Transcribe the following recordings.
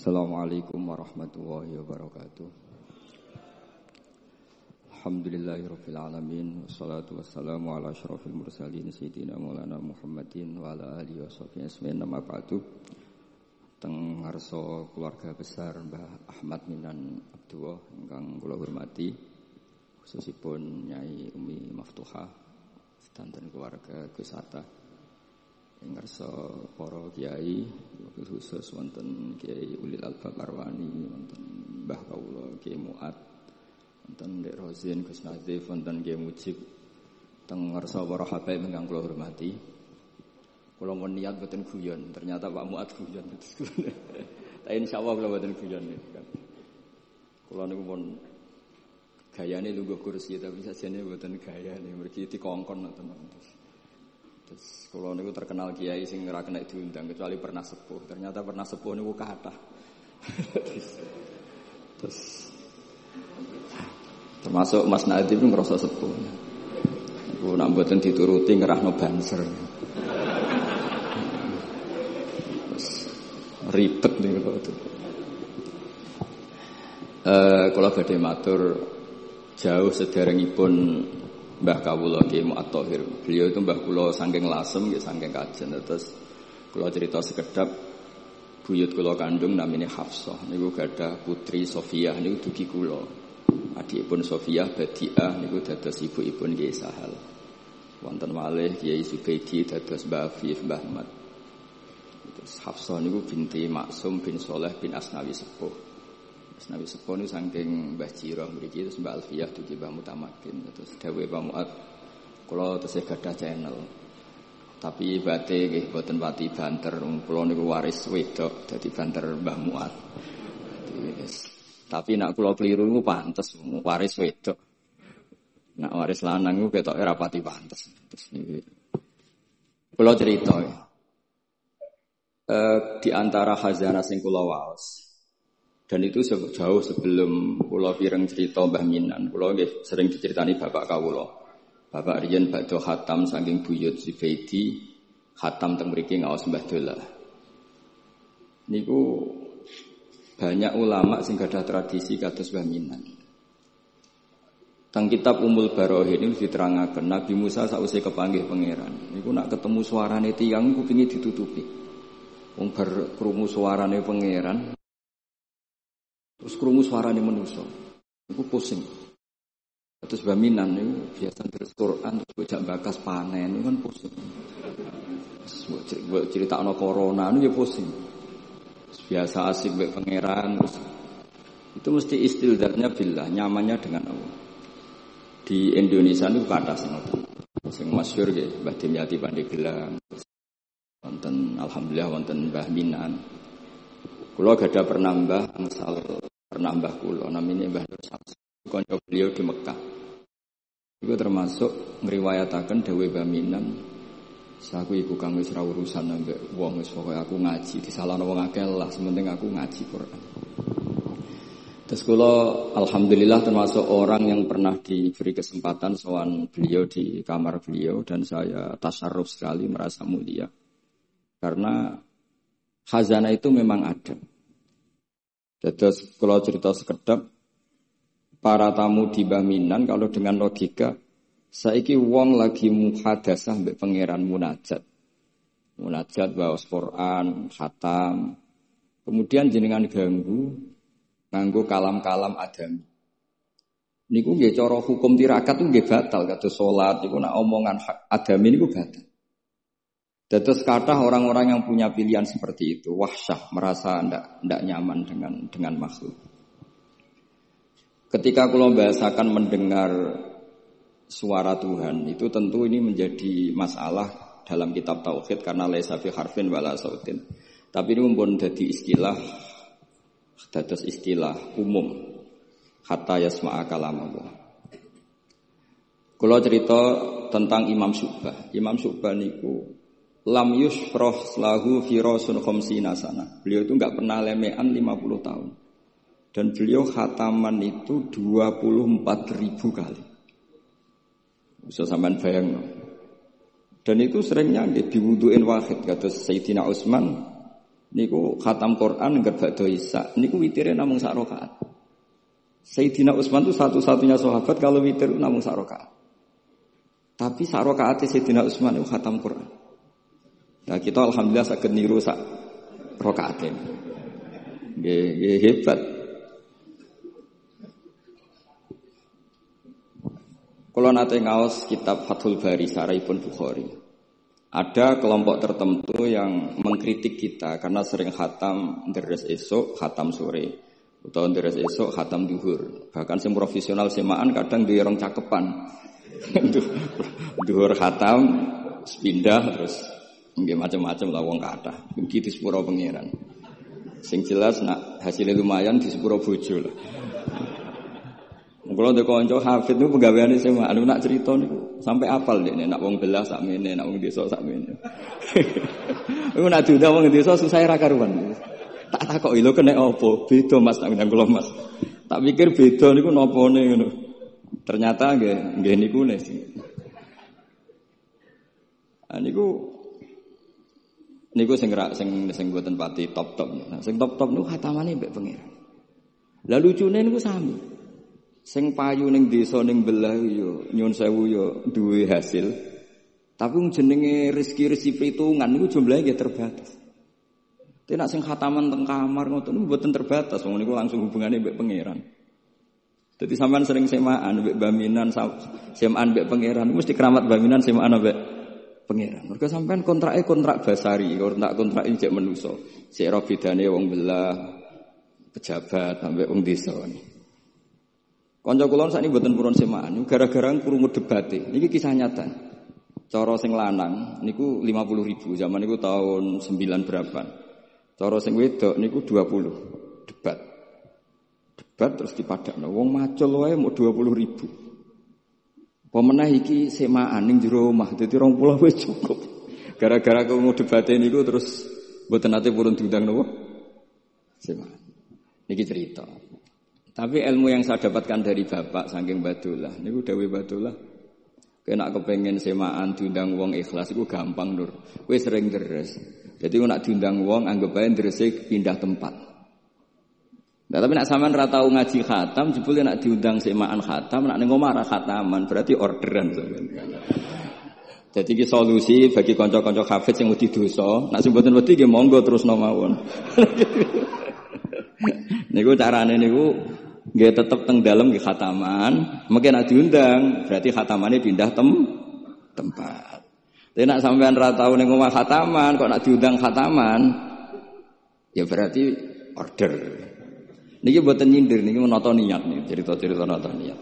Assalamualaikum warahmatullahi wabarakatuh. Alhamdulillahirabbil alamin wassalatu wassalamu ala asyrofil mursalin sayyidina Maulana Muhammadin wa ala alihi washabihi ajmain. Amma ba'du. Teng ngarsa keluarga besar Mbah Ahmad Minan Abdullah ingkang kula hormati, khususipun Nyai Umi Maftuhah sedanten keluarga Gus Hatta. Ing ngarsa para kiai khusus wonten Kiai Ulil Albab Arwani, wonten Mbah kawula Kiai Muat, wonten Ndek Rozin Gus Nazif, wonten Kiai Mujib, teng ngarsa para habaib ingkang kula hormati. Kula mun niat boten guyon, ternyata Pak Muat guyon. Tapi insyaallah kula boten guyon. Kula niku pun gayane lungguh kursi tapi sajane boten gayane, mergi dikongkon ngoten. Terus kalau niku terkenal kiai sing ora kena diundang kecuali pernah sepuh. Ternyata pernah sepuh niku kathah. Terus termasuk Mas Nadif ngrasa sepuh. Iku nak mboten dituruti ngerahno banser. Terus ribet niku kok. Kula badhe matur jauh sederengipun Mbah kawula Ki Mu'at Thahir. Beliau itu mbah kula saking lasem nggih saking kajen. Terus kula cerita sekedap buyut kula kandung namine Hafsah. Niku gadah putri Sofiyah niku dugi kula. Adikipun Sofiyah Badiah niku dados ibuipun Kiai Sahal. Wonten malih Kiai Zubaidi dados Mbah Afif, Mbah Ahmad. Terus Hafsah niku binti Maksum bin Soleh bin Asnawi Sepuh. Nabi Sepon itu saking Mbah Jirah mriki terus Mbah Alfiyah dugi Mbah Mutamakin terus dawuhe Pak Muat kula tesih gadah channel. Tapi bate nggih boten pati banter, kula niku waris wedok dadi banter Mbah Muat. Tapi nek kula kliru niku pantes waris wedok. Nek waris lanang niku ketoke ora pati pantes. Terus niki kula cerita di antara khazanah sing kula waos. Dan itu jauh sebelum kula pireng cerita Mbah Minan. Kula nggih sering diceritani bapak kawula. Bapak riyen badhe khatam saking buyut Zubaidi, khatam teng mriki ngaos Mbah Dola. Niku banyak ulama sing gadah tradisi kados Mbah Minan. Teng kitab Ummul Barohin ini diterangaken Nabi Musa sausé kepanggih pangeran. Niku nak ketemu suarane tiyang kupinge ditutupi. Wong bar krungu suarane pangeran terus krungu suarane manusa. Iku pusing. Terus baminan niku biasa terus Quran terus bocah bakas panen niku kan pusing. Sebut critakno corona niku ya pusing. Biasa asik mbek pangeran terus itu mesti istildarnya billah, nyamannya dengan Allah. Di Indonesia niku kathah sing ngoten. Sing masyhur nggih Mbah Dimyati Pandeglang. Wonten alhamdulillah wonten Mbah Minan. Kula gadah pernambah angsal pernambah kula namine Mbah Nur Syams. Kanca beliau di Mekah. Iku termasuk ngriwayataken dawuh Mbah Minan. Saku iku kang wis ora urusan ambek wong wis pokoke aku ngaji disalahno wong akeh lah, sementing aku ngaji Quran. Terus kula alhamdulillah termasuk orang yang pernah diberi kesempatan sowan beliau di kamar beliau dan saya tasyarruf sekali merasa mulia. Karena khazanah itu memang ada. Terus kalau cerita sekedap para tamu di Mbah Minan kalau dengan logika saiki wong lagi muhadasah mbek pangeran munajat. Munajat waos Quran, khatam. Kemudian jenengan nganggo kalam-kalam adami. Niku nggih cara hukum tirakat nggih batal kados salat niku nek omongan adami niku batal. Terus kata orang-orang yang punya pilihan seperti itu, wahsyah, merasa tidak nyaman dengan makhluk. Ketika kula bahasakan mendengar suara Tuhan, itu tentu ini menjadi masalah dalam kitab Tauhid karena laisa fi harfin wala sautin. Tapi ini pun jadi istilah umum. Hatta yasma'a kalamullah. Kula cerita tentang Imam Syu'bah. Imam Syu'bah niku lam yusroh lahu firasun khamsina sana. Beliau itu enggak pernah lemean 50 tahun. Dan beliau khataman itu 24.000 kali. Bisa sampean bayang. Dan itu seringnya diwuduin wahid. Kata Sayyidina Utsman niku khatam Quran ngger badha Isya niku witire namung sak rakaat. Sayyidina Utsman itu satu-satunya sahabat kalau witir namung sak rakaat. Tapi sak rakaate Sayyidina Utsman itu khatam Quran. Nah kita alhamdulillah saged niru sak rakaate. Nggih hebat. Kalau nate ngaos kitab Fathul Bari Syarahipun Bukhari, ada kelompok tertentu yang mengkritik kita karena sering khatam deres esok, khatam sore, atau deres esok, khatam duhur. Bahkan yang profesional semaan kadang di orang cakepan, duhur khatam, pindah terus, nggak macam-macam lah wong kata. Begitu sepuro pengiran. Sing jelas nak hasilnya lumayan di sepuro bojo lah. Kalau ada konco hafid itu pegawaiannya semua. Anu nak cerita nih sampai apal deh. Nak wong belah sakmene, nak wong desa sakmene. Aku nak diundang wong desa susah ra karuan. Tak kok ilo kena apa? Beda Mas tak undang kula Mas. Tak pikir beda niku napane ngono. Ternyata nggih niku nih. Niku sing mboten pati top-top. Nah, sing top-top niku khatamane mbek pengiran. Lah lucune niku sami. Sing payu ning desa ning belah yo nyun sewu yo duwe hasil. Tapi jenenge rezeki perhitungan niku jumlahe nggih terbatas. Nek sing khataman teng kamar ngoten niku mboten terbatas, wong niku langsung hubungane mbek pangeran. Dadi sampean sering semaan mbek baminan semaan mbek pangeran mesti keramat baminan semaan mbek pangeran. Mergo sampean kontrake kontrak basari, kontrak injek manusa. Sik ro bedane wong belah pejabat ambek wong desa niku. Kanca kula sakniki mboten purun semaan, gara-gara krungu debate. Niki kisah nyata. Cara sing lanang niku 50.000, zaman niku tahun 9 berapa. Cara sing wedok niku 20. Debat terus dipadakno. Wong macul wae mau 20.000. Apa meneh iki semaan ning jero omah, dadi 20 wis cukup. Gara-gara krungu debate niku terus mboten nate purun diundang napa? Semaan. Niki cerita. Tapi ilmu yang saya dapatkan dari bapak saking Badullah, niku dawuh Badullah, kena kepengen semaan diundang wong ikhlas iku gampang Nur. Kowe sering deres. Jadi nek diundang wong anggap bae derese pindah tempat. Nah, tapi nek sampean ra tau ngaji khatam, jebule nek diundang semaan khatam, nek ning omah ra khataman, berarti orderan sampean. Jadi iki solusi bagi kanca-kanca hafid sing wedi dosa, nek sing mboten wedi nggih monggo terusno mawon. Niku carane niku nggih tetep teng dalem nggih khataman, mungkin nek diundang berarti khatamane pindah tempat. Tapi nek sampean ra tau ning omah khataman, kok nek diundang khataman ya berarti order. Niki mboten nyindir, niki menata niat nih, cerita-cerita nata niat.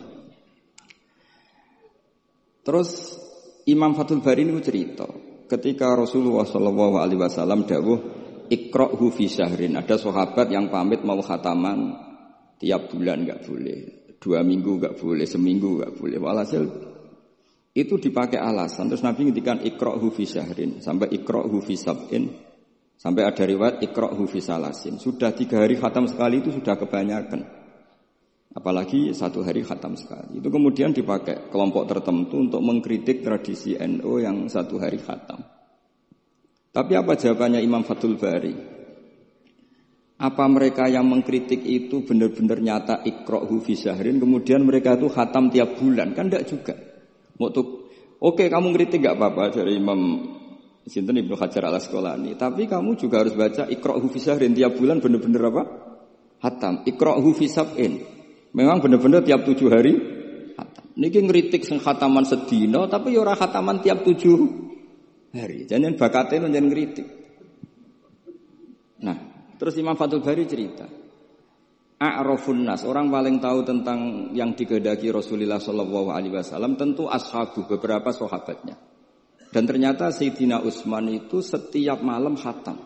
Terus Imam Fathul Bari niku cerita, ketika Rasulullah sallallahu alaihi wasallam dawuh iqra'hu fi syahrin, ada sahabat yang pamit mau khataman tiap bulan enggak boleh, 2 minggu enggak boleh, seminggu enggak boleh. Walhasil itu dipakai alasan. Terus Nabi ngendikan iqra'hu fi syahrin, sampai iqra'hu fi sab'in, sampai ada riwayat iqra'hu fi salasin. Sudah 3 hari khatam sekali itu sudah kebanyakan. Apalagi 1 hari khatam sekali. Itu kemudian dipakai kelompok tertentu untuk mengkritik tradisi NU yang 1 hari khatam. Tapi apa jawabannya Imam Fathul Bari? Apa mereka yang mengkritik itu benar-benar nyata iqra'hu fi syahrin, kemudian mereka itu khatam tiap bulan? Kan enggak juga. Oke, kamu kritik enggak apa-apa dari Imam Sinten Ibnu Hajar Al-Asqalani, tapi kamu juga harus baca iqra'hu fi syahrin tiap bulan benar-benar apa? Khatam. Iqra'hu fi sab'in. Memang benar-benar tiap 7 hari khatam. Niki ngritik sing khataman sedina tapi ya ora khataman tiap 7 hari. Jangan bakatnya nonton ngritik. Nah, terus Imam Fathul Bari cerita, a'rafun nas, orang paling tahu tentang yang dikehendaki Rasulullah sallallahu alaihi wasallam tentu ashabu, beberapa sahabatnya. Dan ternyata Sayyidina Utsman itu setiap malam khatam.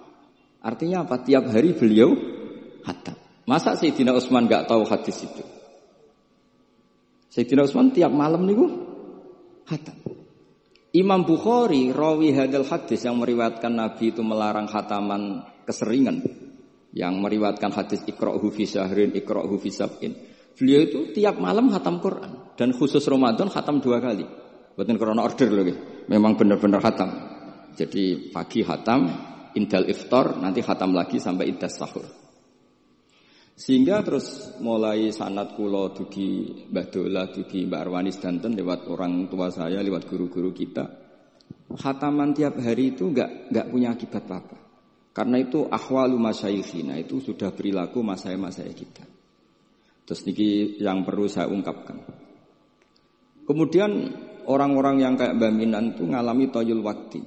Artinya apa? Tiap hari beliau khatam. Masa Sayyidina Utsman enggak tahu hadis itu? Sayyidina Utsman tiap malam niku khatam. Imam Bukhari rawi hadal hadis yang meriwayatkan Nabi itu melarang khataman keseringan, yang meriwayatkan hadis iqra'hu fi syahrin, iqra'hu fi sab'in. Beliau itu tiap malam khatam Quran, dan khusus Ramadan khatam 2 kali. Bukan karena order lagi, memang benar-benar khatam. Jadi pagi khatam, indal iftar, nanti khatam lagi sampai iddas sahur. Sehingga terus mulai sanad kula dugi Mbah Dola, dugi Mbak Arwani sedanten lewat orang tua saya, lewat guru-guru kita. Khataman tiap hari itu enggak punya akibat apa-apa. Karena itu ahwalu masyayikhina, itu sudah perilaku masaya-masaya kita. Terus niki yang perlu saya ungkapkan. Kemudian orang-orang yang kayak Mbah Minan itu ngalami toyul wakti.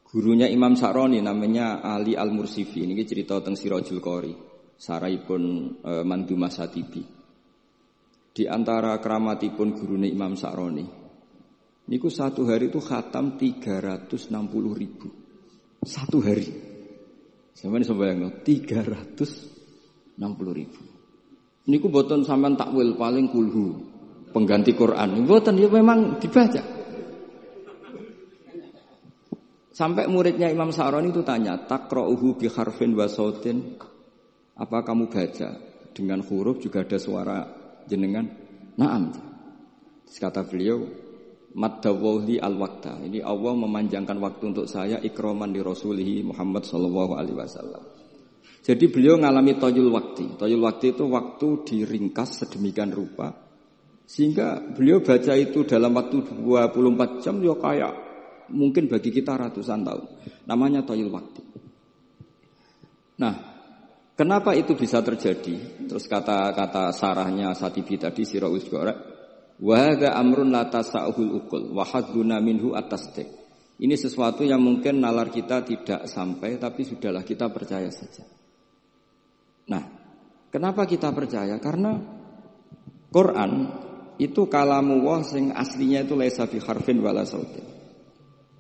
Gurunya Imam Sa'roni namanya Ali Al-Mursifi, ini cerita tentang Sirajul Qori. Saraipun Mandumah Satibi. Di antara keramatipun gurune Imam Sa'roni, niku satu hari itu khatam 360.000. Satu hari. Sampeyan iso bayangno 360.000. Niku boten sampean takwil paling kulhu pengganti Quran. Boten ya memang dibaca. Sampai muridnya Imam Sa'roni itu tanya, "Taqra'uhu bi harfin wa sautin?" Apa kamu baca dengan huruf juga ada suara jenengan? Naam. Terus kata beliau, "Maddawli al-waqta." Ini Allah memanjangkan waktu untuk saya ikraman di Rasulihi Muhammad sallallahu alaihi wasallam. Jadi beliau ngalami toyul waktu. Toyul waktu itu waktu diringkas sedemikian rupa sehingga beliau baca itu dalam waktu 24 jam ya kayak mungkin bagi kita ratusan tahun. Namanya toyul waktu. Nah, kenapa itu bisa terjadi? Terus kata-kata sarahnya Satibi tadi Sirah Usgora, wa hadza amrun la tasa'ul uqul wa hadduna minhu at-tasdiq. Ini sesuatu yang mungkin nalar kita tidak sampai, tapi sudahlah kita percaya saja. Nah, kenapa kita percaya? Karena Quran itu kalamullah sing aslinya itu laisa fi harfin wala sautin.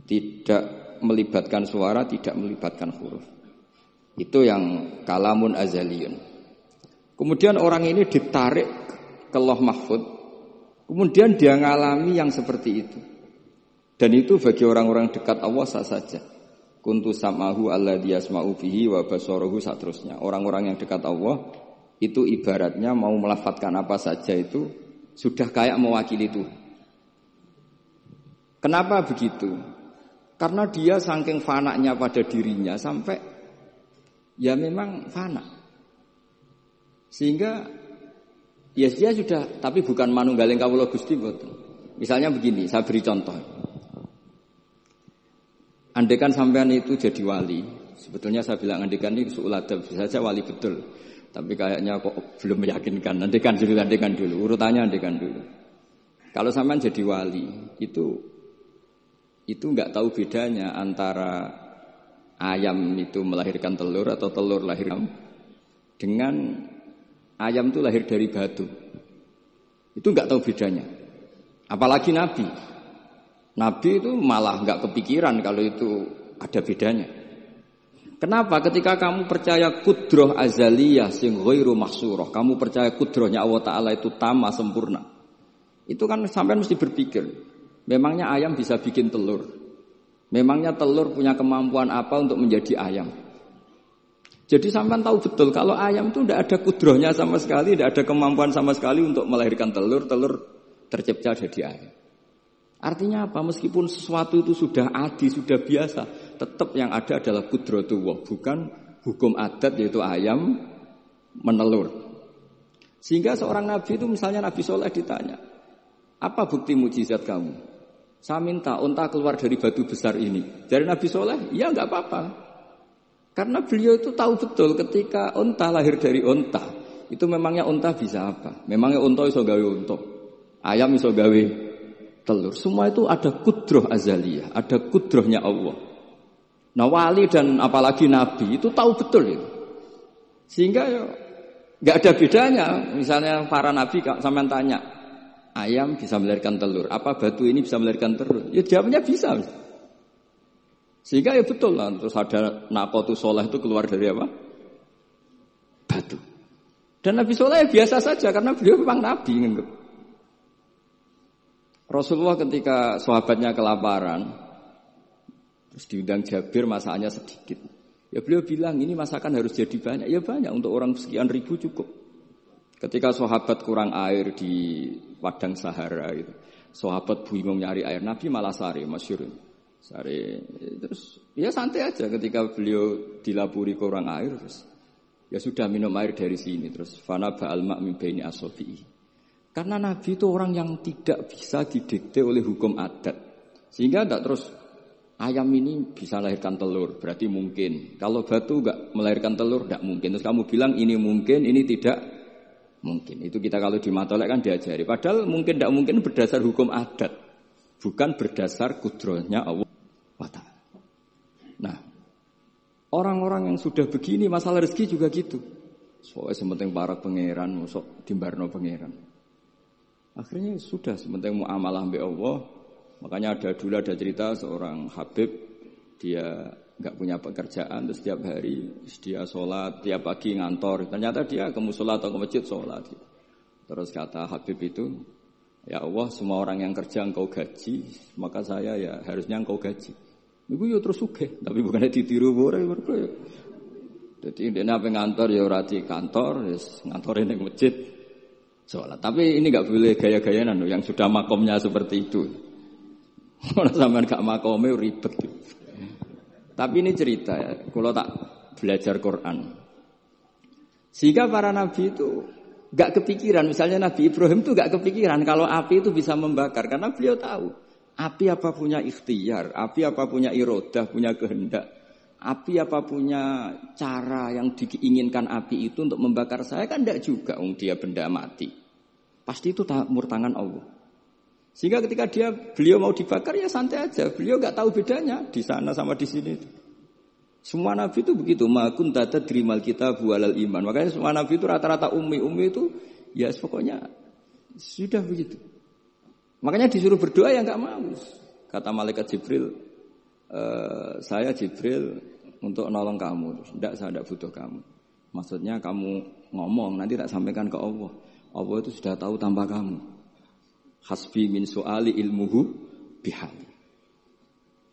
Tidak melibatkan suara, tidak melibatkan huruf. Itu yang kalamun azaliyun. Kemudian orang ini ditarik ke Lauh Mahfud. Kemudian dia ngalami yang seperti itu. Dan itu bagi orang-orang dekat Allah sah saja. Kuntu sam'ahu alladhi yasma'u bihi wa basaruhu satrusnya. Orang-orang yang dekat Allah itu ibaratnya mau melafadzkan apa saja itu sudah kayak mewakili itu. Kenapa begitu? Karena dia saking fananya pada dirinya sampai ya memang fana. Sehingga ya dia sudah, tapi bukan manunggaling kawula Gusti mboten. Misalnya begini, saya beri contoh. Andaikan sampean itu jadi wali, sebetulnya saya bilang andaikan ini suul adab, bisa saja wali betul. Tapi kayaknya kok belum meyakinkan. Andaikan dulu, urutannya andaikan dulu. Kalau sampean jadi wali, itu enggak tahu bedanya antara ayam itu melahirkan telur atau telur lahir dengan ayam itu lahir dari batu. Itu enggak tahu bedanya. Apalagi Nabi. Nabi itu malah enggak kepikiran kalau itu ada bedanya. Kenapa? Ketika kamu percaya kudrah azaliyah sing ghairu mahsurah, kamu percaya kudrahnya Allah Ta'ala itu tamah sempurna. Itu kan sampai mesti berpikir, memangnya ayam bisa bikin telur? Memangnya telur punya kemampuan apa untuk menjadi ayam? Jadi sampean tahu betul kalau ayam itu tidak ada kudrohnya sama sekali, tidak ada kemampuan sama sekali untuk melahirkan telur tercipta jadi ayam. Artinya apa? Meskipun sesuatu itu sudah adi, sudah biasa, tetap yang ada adalah kudratullah, bukan hukum adat yaitu ayam menelur. Sehingga seorang nabi itu misalnya Nabi Soleh ditanya, apa bukti mujizat kamu? Saya minta unta keluar dari batu besar ini. Dari Nabi Soleh, ya enggak apa-apa. Karena beliau itu tahu betul ketika unta lahir dari unta, itu memangnya unta bisa apa? Memangnya unta iso gawe unta, ayam iso gawe telur. Semua itu ada kudroh azaliyah, ada kudrohnya Allah. Nah wali dan apalagi Nabi itu tahu betul itu. Sehingga ya, enggak ada bedanya. Misalnya para Nabi sampean tanya, ayam bisa melahirkan telur, apa batu ini bisa melahirkan telur? Ya jawabnya bisa. Sehingga ya betul lah. Terus ada Naqatus Sholeh itu keluar dari apa? Batu. Dan Nabi Soleh biasa saja karena beliau memang Nabi. Rasulullah ketika sahabatnya kelaparan, terus diundang Jabir masakannya sedikit. Ya beliau bilang ini masakan harus jadi banyak. Ya banyak untuk orang sekian ribu cukup. Ketika sahabat kurang air di padang Sahara itu, sahabat bingung nyari air, Nabi malah sari, masyhur. Sare terus ya santai aja ketika beliau dilaburi kurang air terus ya sudah minum air dari sini terus fana ba'al ma' min baini asabi'i. Karena Nabi itu orang yang tidak bisa didikte oleh hukum adat. Sehingga enggak terus ayam ini bisa melahirkan telur, berarti mungkin. Kalau batu enggak melahirkan telur enggak mungkin. Terus kamu bilang ini mungkin, ini tidak mungkin. Itu kita kalau di matolek kan diajari. Padahal mungkin enggak mungkin berdasar hukum adat. Bukan berdasar kudrohnya Allah. Nah, orang-orang yang sudah begini masalah rezeki juga gitu. Soalnya sementing para pangeran, mosok dimbarno pangeran. Akhirnya sudah sementing muamalah mbek Allah. Makanya ada cerita seorang Habib dia enggak punya pekerjaan terus setiap hari dia sholat, tiap pagi ngantor. Ternyata dia ke mushola atau ke masjid sholat. Terus kata Habib itu, ya Allah, semua orang yang kerja engkau gaji, maka saya ya harusnya engkau gaji. Iku yo terus sugih, tapi bukannya ditiru ora mergo ya. Dadi dene ape ngantor ya ora di kantor, wis ngantore ning masjid salat. Tapi ini enggak boleh gaya-gayanan loh yang sudah makomnya seperti itu. Ora sampean gak makome ribet. Tapi ini cerita ya, kalau tak belajar Quran. Sehingga para nabi itu enggak kepikiran, misalnya Nabi Ibrahim itu enggak kepikiran kalau api itu bisa membakar karena beliau tahu api apa punya ikhtiar, api apa punya irodah, punya kehendak, api apa punya cara yang diinginkan api itu untuk membakar saya kan tidak juga, dia benda mati. Pasti itu murtangan Allah. Sehingga ketika beliau mau dibakar ya santai aja, beliau nggak tahu bedanya di sana sama di sini. Semua nabi itu begitu, ma kunta tadrimal kitab walal iman. Makanya semua nabi itu rata-rata ummi itu ya pokoknya sudah begitu. Makanya disuruh berdoa ya enggak mau. Kata malaikat Jibril, saya Jibril untuk nolong kamu. Tidak, saya tidak butuh kamu. Maksudnya kamu ngomong, nanti tak sampaikan ke Allah. Allah itu sudah tahu tanpa kamu. Hasbi min su'ali ilmuhu bihali.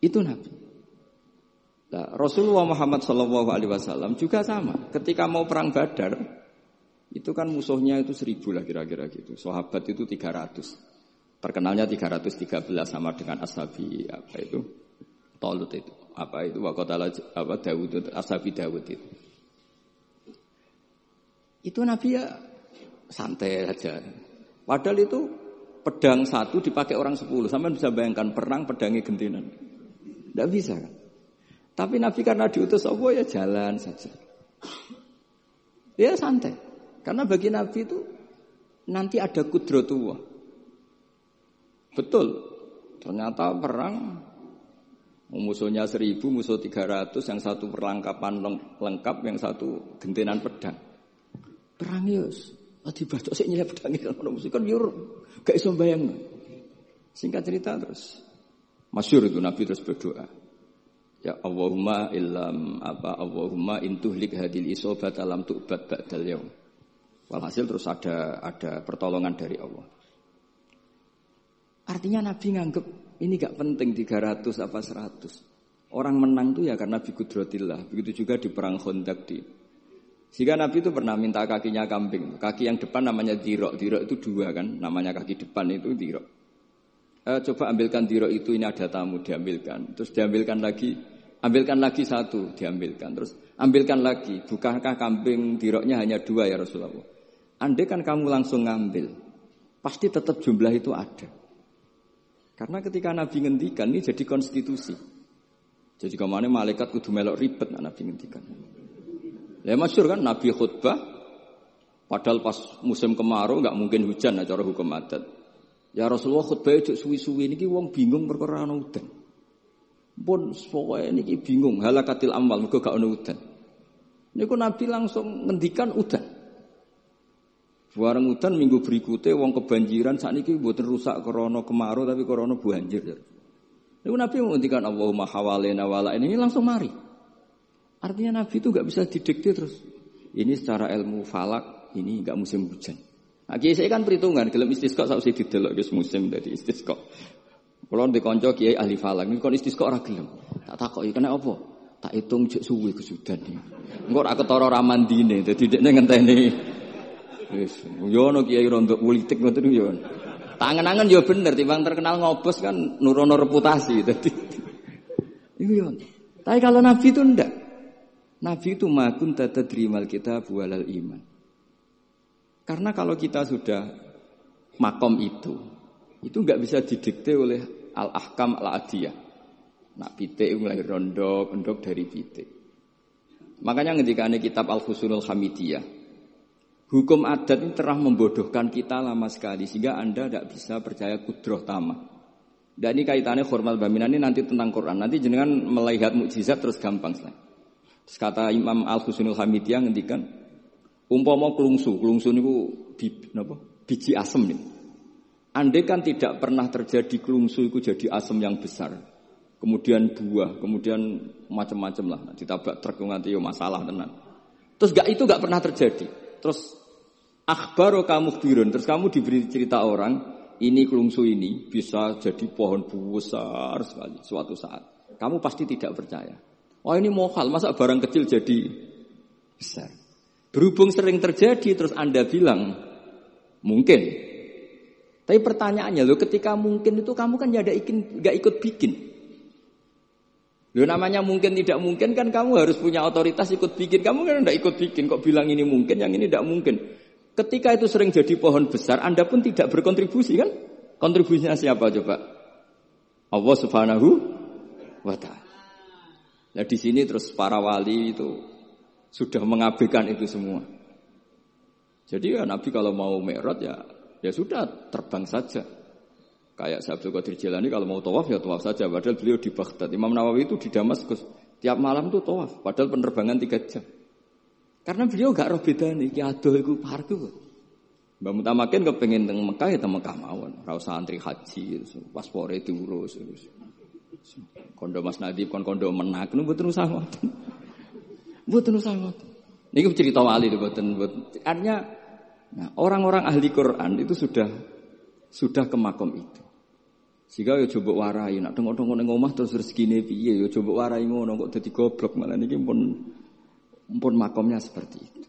Itu Nabi. Nah, Rasulullah Muhammad SAW juga sama. Ketika mau perang Badar, itu kan musuhnya itu 1000 lah kira-kira gitu. Sahabat itu 300. Terkenalnya 313 sama dengan ashabi apa itu Talut itu apa itu waqatala apa Daud ashabi Daud itu Nabi ya santai aja. Padahal itu pedang satu dipakai orang 10. Sampai bisa bayangkan perang pedangnya gentenan. Tidak bisa kan? Tapi Nabi karena diutus Allah ya jalan saja. Ya santai. Karena bagi Nabi itu nanti ada kudratullah. Betul, ternyata perang musuhnya 1000, musuh 300, yang satu perlengkapan lengkap, yang satu gentenan pedang. Perang yus, dibacok sik nyilep pedang itu musuh kan yur gak iso bayang. Singkat cerita terus masyhur itu Nabi terus berdoa. Ya Allahumma Allahumma intuhlik hadil isobat alam tu'bad ba'dal yaum. Walhasil terus ada pertolongan dari Allah. Artinya Nabi nganggep ini gak penting 300 apa 100. Orang menang itu ya karena biqudratillah. Begitu juga di perang Khandaq Sehingga Nabi itu pernah minta kakinya kambing. Kaki yang depan namanya dirok. Dirok itu 2 kan, namanya kaki depan itu dirok. Coba ambilkan dirok itu, ini ada tamu, diambilkan. Terus diambilkan lagi, ambilkan lagi 1, diambilkan. Terus ambilkan lagi. Bukankah kambing diroknya hanya 2 ya Rasulullah? Andai kan kamu langsung ngambil, pasti tetap jumlah itu ada. Karena ketika Nabi ngendikan ini jadi konstitusi. Jadi kemana malaikat kudu melok ribet Nabi ngendikan. Ya masyhur kan Nabi khutbah padahal pas musim kemarau enggak mungkin hujan cara hukum adat. Ya Rasulullah khutbah ojo suwi-suwi niki wong bingung perkara ana udan. Pun pokoke niki bingung halakatil amwal mergo gak ana udan. Niku Nabi langsung ngendikan udan. Bareng udan minggu berikutnya wong kebanjiran sakniki mboten rusak krana kemarau tapi krana banjir. Niku Nabi menghentikan Allahumma hawalena wala ini langsung mari. Artinya Nabi itu enggak bisa didikte terus. Ini secara ilmu falak ini enggak musim hujan. Nah, kiai saya kan perhitungan gelem istisqa sak usih didelok wis musim dadi istisqa. Kula ndek kanca kiai ahli falak niku kon istisqa ora gelem. Tak takoki kena apa? Tak hitung jek suwe kesudan iki. Engko ora ketara ramandine dadi dekne ngenteni. Wis, yo ono kiai rondo politik ngoten yo. Tangan-tangan yo bener timbang terkenal ngobos kan nurono reputasi dadi. Itu ya. Tapi kalau Nabi itu enggak. Nabi itu ma kunta tadrimal kitab walal iman. Karena kalau kita sudah makom itu enggak bisa didikte oleh al-ahkam al-adiyah. Nak pitik mulai rondok dari pitik. Makanya ketika ada kitab Al-Fusunul Hamidiyah, hukum adat ini telah membodohkan kita lama sekali sehingga Anda tidak bisa percaya kudroh tamah. Dan ini kaitannya hormat baminan ini nanti tentang Quran. Nanti jenengan melihat mukjizat terus gampang sekali. Terus kata Imam Al-Fusunul Hamidiyah ngendikan, umpama klungsu niku biji asem nih. Andai kan tidak pernah terjadi klungsu itu jadi asem yang besar. Kemudian buah, kemudian macam-macam lah. Ditabrak truk nanti yo masalah tenan. Terus itu enggak pernah terjadi. Terus akhbaru kamu birun. Terus kamu diberi cerita orang, ini klungsu ini bisa jadi pohon besar sekali suatu saat. Kamu pasti tidak percaya. Oh ini mohal, masa barang kecil jadi besar. Berhubung sering terjadi, terus Anda bilang mungkin. Tapi pertanyaannya loh, ketika mungkin itu kamu kan nggak ikut bikin. Loh namanya mungkin tidak mungkin kan kamu harus punya otoritas ikut bikin. Kamu kan tidak ikut bikin, kok bilang ini mungkin, yang ini tidak mungkin. Ketika itu sering jadi pohon besar, Anda pun tidak berkontribusi kan? Kontribusinya siapa coba? Allah Subhanahu wa Ta'ala. Nah di sini terus para wali itu sudah mengabaikan itu semua. Jadi ya Nabi kalau mau mi'raj ya sudah terbang saja. Kayak Abdul Qadir Jilani kalau mau tawaf ya tawaf saja. Padahal beliau di Baghdad. Imam Nawawi itu di Damaskus. Tiap malam itu tawaf. Padahal penerbangan 3 jam. Karena beliau gak roh beda nih. Ki adoh iku parku. Mbak Mutamakin kepengen teng Mekah ya teng Mekah mawon. Ora usah antri haji, paspore diurus. Kondo Mas Nadib kondo menak nu mboten usah ngoten. Mboten usah ngoten. Niki cerita wali mboten. Artinya nah, orang-orang ahli Quran itu sudah ke makom itu. Sehingga ya coba warai, nak tengok-tengok ning omah terus rezekine piye ya coba warai ngono kok dadi goblok malah niki pun makomnya seperti itu.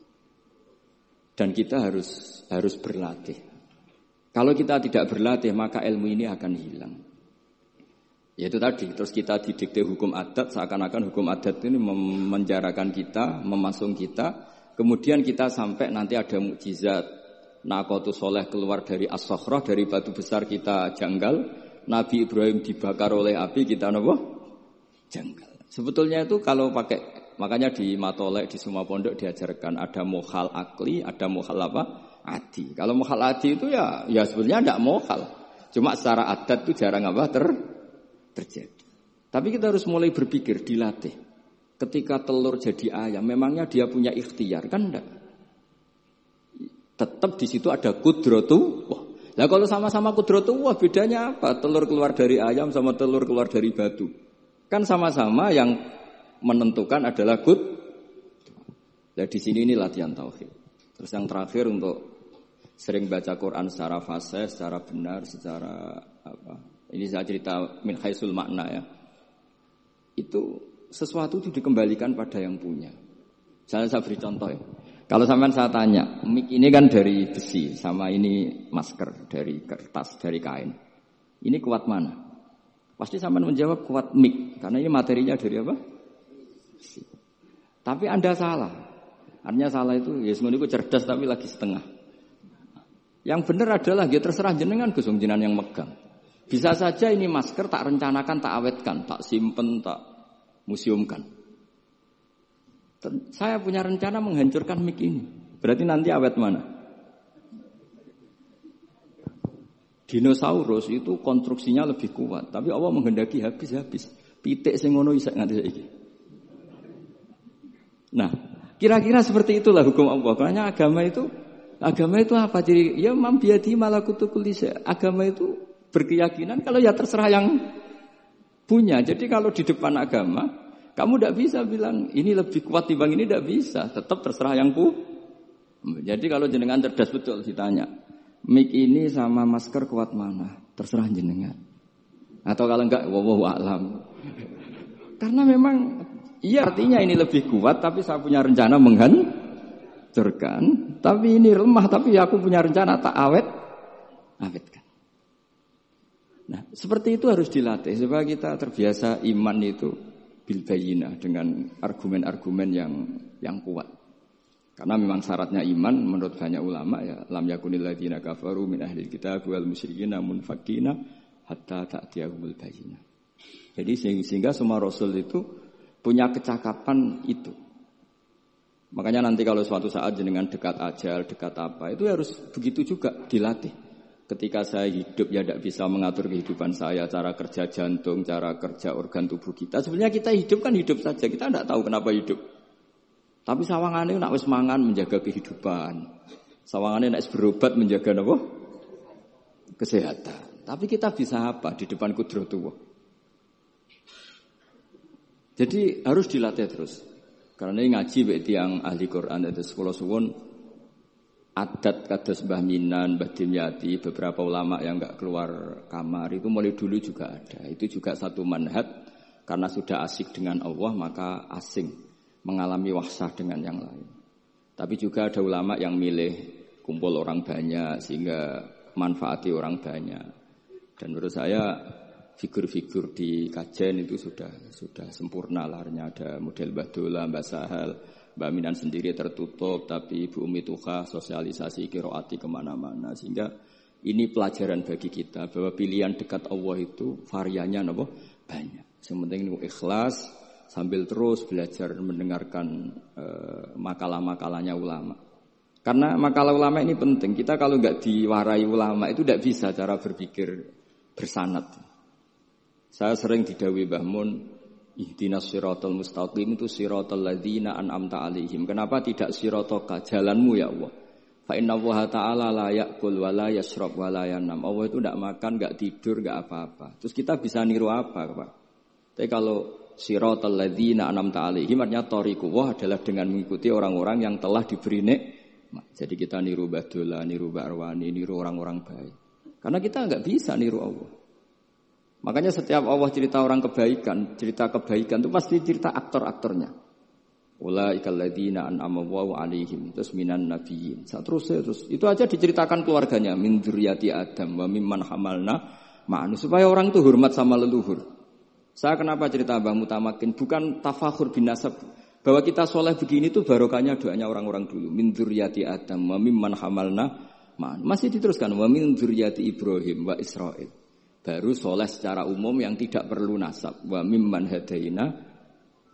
Dan kita harus berlatih. Kalau kita tidak berlatih maka ilmu ini akan hilang. Yaitu tadi, terus kita didikte hukum adat seakan-akan hukum adat ini memenjarakan kita, memasung kita, kemudian kita sampai nanti ada mukjizat. Naqatus Soleh keluar dari as-sakhrah, dari batu besar kita janggal. Nabi Ibrahim dibakar oleh api, kita apa? Janggal. Sebetulnya itu kalau pakai, makanya di Matolek, di semua pondok diajarkan ada mokhal akli, ada mokhal apa? Adi. Kalau mokhal adi itu ya sebetulnya tidak mokhal. Cuma secara adat itu jarang apa? Terjadi. Tapi kita harus mulai berpikir, dilatih. Ketika telur jadi ayam, memangnya dia punya ikhtiar? Kan enggak. Tetap di situ ada kudratu. Wah, nah kalau sama-sama kudratu, wah bedanya apa? Telur keluar dari ayam sama telur keluar dari batu. Kan sama-sama yang menentukan adalah Nah di sini ini latihan tauhid. Terus yang terakhir untuk sering baca Quran secara fasih, secara benar, secara apa? Ini saya cerita min haisul makna ya. Itu sesuatu itu dikembalikan pada yang punya. Saya beri contoh ya. Kalau sampean saya tanya, mic ini kan dari besi, sama ini masker dari kertas, dari kain. Ini kuat mana? Pasti sampean menjawab kuat mic, karena ini materinya dari apa? Besi. Tapi Anda salah. Artinya salah itu, ya semuanya cerdas tapi lagi setengah. Yang benar adalah, ya terserah jenengan Gus jenengan yang megang. Bisa saja ini masker tak rencanakan, tak awetkan, tak simpen, tak museumkan. Saya punya rencana menghancurkan mic ini. Berarti nanti awet mana? Dinosaurus itu konstruksinya lebih kuat, tapi Allah menghendaki habis. Pitik sing ngono isek nganti saiki. Nah, kira-kira seperti itulah hukum Allah. Karena agama itu apa? Jadi ya mam biadi malakutu kulli syai. Agama itu berkeyakinan kalau ya terserah yang punya. Jadi kalau di depan agama kamu tidak bisa bilang ini lebih kuat timbang ini, tidak bisa. Tetap terserah yang Jadi kalau jenengan cerdas betul ditanya, mic ini sama masker kuat mana? Terserah jenengan. Atau kalau enggak, wallahu a'lam. Karena memang iya artinya ini lebih kuat, tapi saya punya rencana menghancurkan. Tapi ini lemah, tapi aku punya rencana tak awetkan. Nah, seperti itu harus dilatih supaya kita terbiasa iman itu bil bayyinah, dengan argumen-argumen yang kuat. Karena memang syaratnya iman menurut banyak ulama ya, lam yakunil ladzina kafaru min ahlil kitab wal musyrikina munfakina hatta ta'tiyahumul bayyinah. Jadi sehingga semua rasul itu punya kecakapan itu. Makanya nanti kalau suatu saat jenengan dekat ajal, dekat apa, itu harus begitu juga dilatih. Ketika saya hidup ya tidak bisa mengatur kehidupan saya, cara kerja jantung, cara kerja organ tubuh kita. Sebenarnya kita hidup kan hidup saja, kita tidak tahu kenapa hidup. Tapi sawangane nak wis mangan menjaga kehidupan. Sawangane nak wis berobat menjaga apa? Kesehatan. Tapi kita bisa apa di depan kudratullah? Jadi harus dilatih terus. Karena ini ngaji bagi yang ahli Quran itu sekolah suwun adat kados Mbah Minan, Mbah Dimyati, beberapa ulama yang enggak keluar kamar itu mulai dulu juga ada. Itu juga satu manhaj karena sudah asik dengan Allah maka asing mengalami wahsah dengan yang lain. Tapi juga ada ulama yang milih kumpul orang banyak sehingga manfaati orang banyak. Dan menurut saya figur-figur di kajian itu sudah sempurna larnya. Ada model Mbah Dola, Mbah Sahal, Mbah Minan sendiri tertutup, tapi Ibu Umi Tuha sosialisasi qiraati kemana-mana. Sehingga ini pelajaran bagi kita bahwa pilihan dekat Allah itu variannya banyak. Yang penting ikhlas sambil terus belajar mendengarkan makalah-makalahnya ulama. Karena makalah ulama ini penting. Kita kalau nggak diwarai ulama itu tidak bisa cara berpikir bersanad. Saya sering didhawuhi Mbah Mun, ihdinas siratal mustaqim itu siratal ladzina an'amta 'alaihim. Kenapa tidak sirataka jalanmu ya Allah? Fa inna Allah ta'ala la ya'kul wa la yashrab wa la yanam. Allah itu tidak makan, enggak tidur, enggak apa-apa. Terus kita bisa niru apa, Pak? Tapi kalau siratal ladzina an'amta 'alaihim artinya thariqullah adalah dengan mengikuti orang-orang yang telah diberi nikmat. Jadi kita niru Mbah Dola, niru Mbah Arwani, niru orang-orang baik. Karena kita enggak bisa niru Allah. Makanya setiap Allah cerita orang kebaikan, cerita kebaikan itu pasti cerita aktor-aktornya. Ulaikal ladzina an'ama Allahu 'alaihim, terus minan nabiyyin. Terus itu aja diceritakan keluarganya, min dzurriyyati Adam wa mimman hamalna ma'anu, supaya orang itu hormat sama leluhur. Saya kenapa cerita Mbah Mutamakin bukan tafakhur bin nasab, bahwa kita soleh begini tuh barokahnya doanya orang-orang dulu. Min dzurriyyati Adam wa mimman hamalna ma'anu. Masih diteruskan wa min dzurriyyati Ibrahim wa Israil. Baru soleh secara umum yang tidak perlu nasab. Wa mimman hadaina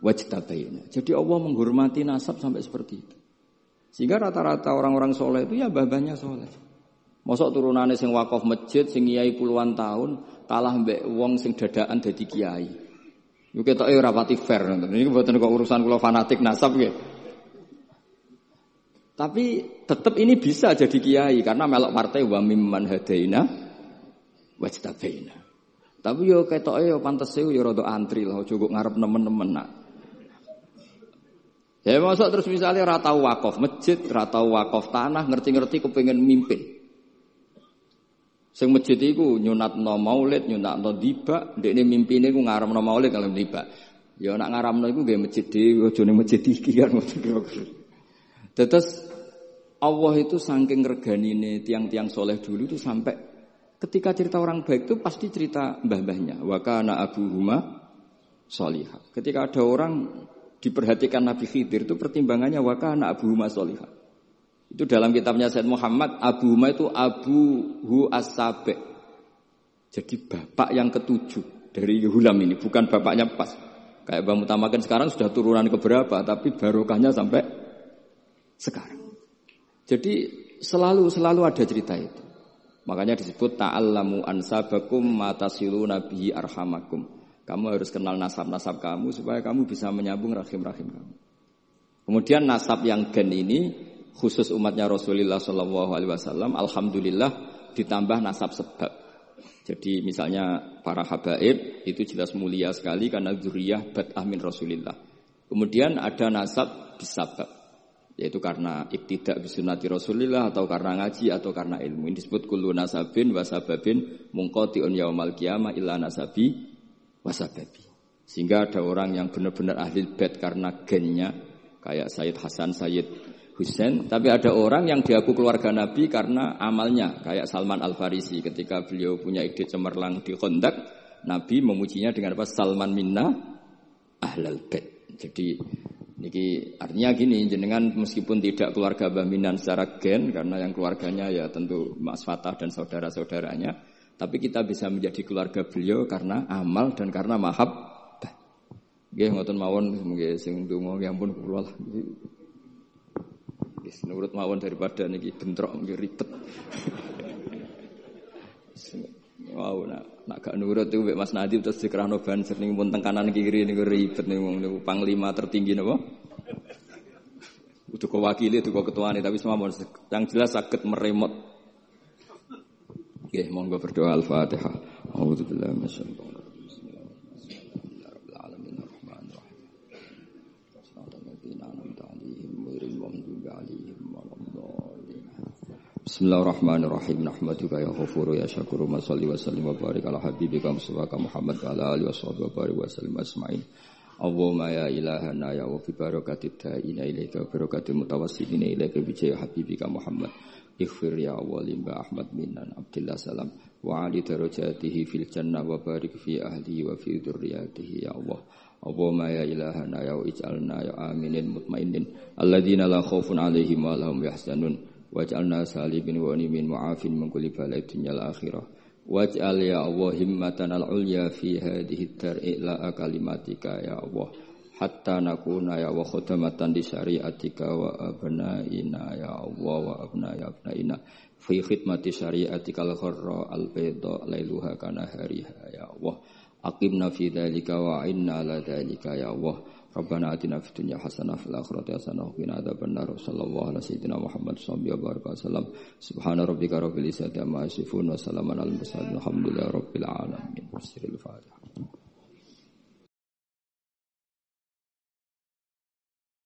wajtabaina. Jadi Allah menghormati nasab sampai seperti itu. Sehingga rata-rata orang-orang soleh itu ya babanya soleh. Mosok turunane sing wakaf masjid, sing kiai puluhan tahun, kalah mbek wong sing dadakan dadi kiai. Yo ketoke ora pati fair. Ini mboten kok urusan kula fanatik nasab nggih. Tapi tetap ini bisa jadi kiai karena melok partai wa mimman hadaina wajtabaina. Tapi yo ketoke yo pantese yo rada antri lah, aja kok ngarep nemen-nemen nak. Ya mosok terus misalnya ora tau wakaf masjid, ora tau wakaf tanah, ngerti-ngerti kepengin mimpin. Sing masjid iku nyunatno maulid, nyunatno tiba, ndekne mimpine ku ngarepno maulid kalau tiba. Ya nak ngaramno iku nggih masjid dhewe, aja ning masjid iki kan. Terus Allah itu saking reganine tiang-tiang soleh dulu itu sampai ketika cerita orang baik itu pasti cerita mbah-mbahnya. Wa kana abuhuma sholihah. Ketika ada orang diperhatikan Nabi Khidir itu pertimbangannya wa kana abuhuma sholihah. Itu dalam kitabnya Said Muhammad, abuhuma itu abuhu as-sabi'. Jadi bapak yang ketujuh dari Hulam ini, bukan bapaknya pas. Kayak Mbah Mutamakin sekarang sudah turunan keberapa, tapi barokahnya sampai sekarang. Jadi selalu ada cerita itu. Makanya disebut ta'allamu ansabakum matasiluna bihi arhamakum. Kamu harus kenal nasab-nasab kamu supaya kamu bisa menyambung rahim-rahim kamu. Kemudian nasab yang gen ini khusus umatnya Rasulullah sallallahu alaihi wasallam alhamdulillah ditambah nasab sebab. Jadi misalnya para habaib itu jelas mulia sekali karena dzurriyyah bad'ah min Rasulillah. Kemudian ada nasab bisabab, yaitu karena iktidak bisunnati Rasulillah atau karena ngaji atau karena ilmu. Ini disebut kullu nasabin wasababin munqati'un yaumal qiyamah illa nasabi wasababi. Sehingga ada orang yang benar-benar ahli bait karena gennya kayak Sayyid Hasan, Sayyid Husain, tapi ada orang yang diaku keluarga Nabi karena amalnya kayak Salman Al-Farisi. Ketika beliau punya ide cemerlang di Khandaq, Nabi memujinya dengan apa? Salman minna ahlal bait. Jadi niki artinya gini, jenengan meskipun tidak keluarga Mbah Minan secara gen karena yang keluarganya ya tentu Mas Fatah dan saudara-saudaranya, tapi kita bisa menjadi keluarga beliau karena amal dan karena mahabbah. Nggih ngoten mawon nggih sing ndonga ya ampun kula lah. Wis nurut mawon daripada niki bentrok nggih ribet. Wow, nak gak nurut itu Mas Nadib terus dikerahno banser ning pun teng kanan kiri niku ribet niku panglima tertinggi napa? Udah kewakili itu ketuane tapi semua yang jelas saged meremot. Nggih, monggo berdoa Al-Fatihah. A'udzubillahi minasyaitonir rajim. Bismillahirrahmanirrahim. Rahmanirrahim. Shallallahul ladzina an'amta 'alaihim ghairil maghdubi 'alaihim waladdallin. Bismillahirrahmanirrahim. Nahmaduka ya ghafuru ya syakuru wa shalli wa sallim wa barik ala habibika Mustafa Muhammad wa ala alihi washabihi wa barik wa sallim asma'in. Allahumma ya ilahana ya wa fi barakatid da'ina ilaika barakatil mutawassilina ilaika bi jaya habibika Muhammad. Ighfir ya Allah limba Ahmad minan Abdillah salam wa ali darajatihi fil jannah wa barik fi ahlihi wa fi dzurriyyatihi ya Allah. Allahumma ya ilahana ya ij'alna ya aminin mutmainin alladzina la khaufun 'alaihim wa lahum yahzanun waj'alna salimin wa nimin mu'afin min kulli bala'id dunyal akhirah waj'al ya Allah himmatan al-ulya fi hadhihi ad-dar'i la kalimatika ya Allah hatta nakuna ya wa khudamatan di syariatika wa abnaina ya Allah wa abnaina fi khidmati syariatika al-gharra al-bayda lailuha kana hariha ya Allah aqimna fi dzalika wa inna ala dzalika ya Allah Rabbana atina fid dunya hasanah fil akhirati hasanah wa qina adzabannar sallallahu alaihi sayyidina Muhammad sallallahu alaihi wasallam subhana rabbika rabbil izzati amma yasifun wa salamun alal mursalin alhamdulillahi rabbil alamin. Wasiril Fatihah.